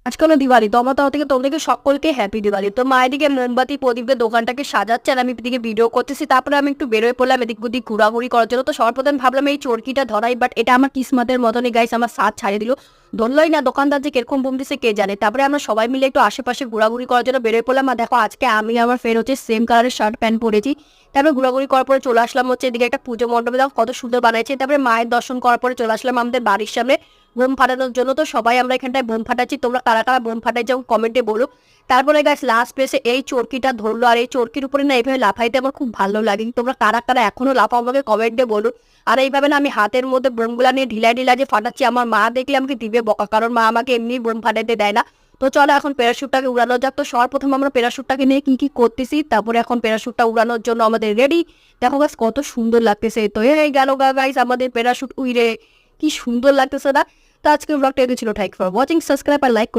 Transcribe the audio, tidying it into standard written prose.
আজকে হলো দিওয়ালি, তো আমার তরফ থেকে তোমাদেরকে সকলকে হ্যাপি দিওয়ালি। তো মা এদিকে মোমবাতি প্রদীপের দোকানটাকে সাজাচ্ছে আর আমি এদিকে ভিডিও করতেছি। তারপরে আমি একটু বেরোয় পড়লাম এদিক ওদিক ঘোরাঘুরি করার জন্য। তো সর্বপ্রথম ভাবলাম এই চরকিটা ধরাই, বাট এটা আমার কিসমতের মতনই গাইস, আমার সাথ ছাড়িয়ে দিল, ধরলই না। দোকানদার যে কিরকম বোম দিছে কে জানে। তারপরে আমরা সবাই মিলে একটু আশেপাশে ঘোরাঘুরি করার জন্য বেরোয় পড়লাম। আর দেখো আজকে আমি আমার ফ্রেন্ড হচ্ছে সেম কালারের শার্ট প্যান্ট পরেছি। তারপরে ঘোরাঘুরি করার পরে চলে আসলাম হচ্ছে এদিকে একটা পুজো মণ্ডপে, দেখো কত সুন্দর বানাইছে। তারপরে মায়ের দর্শন করার পরে চলে আসলাম আমাদের বাড়ির সামনে বোম ফাটানোর জন্য। তো সবাই আমরা এখানটায় বোম ফাটাচ্ছি, তোমরা কারা কারা বোম ফাটাই যাও কমেন্টে বলো। তারপরে গাছ লাস্ট পেসে এই চরকিটা ধরলো, আর এই চরকির উপরে না এইভাবে লাফাইতে আমার খুব ভালো লাগে। তোমরা কারা কারা এখনো লাফাও আমাকে কমেন্টে বলো। আর এইভাবে না আমি হাতের মধ্যে বোমগুলা নিয়ে ঢিলা ঢিলা যে ফাটাচ্ছি, আমার মা দেখলে আমাকে দিবে বকা, কারণ মা আমাকে এমনি বোম ফাটাইতে দেয় না। তো চলো এখন প্যারাশুটটাকে উড়ানো যাক। তো সর্বপ্রথম আমরা প্যারাশুটটাকে নিয়ে কি কি করতেছি, তারপরে এখন প্যারাশুটটা উড়ানোর জন্য আমাদের রেডি। দেখো গাছ কত সুন্দর লাগতেছে। তো এই গেল গাইস আমাদের প্যারাশুট উইরে, কি সুন্দর লাগতেছে না। তো আজকে ব্লগটা এগুলো ছিল। থ্যাংক ফর ওয়াচিং, সাবস্ক্রাইব আর লাইক।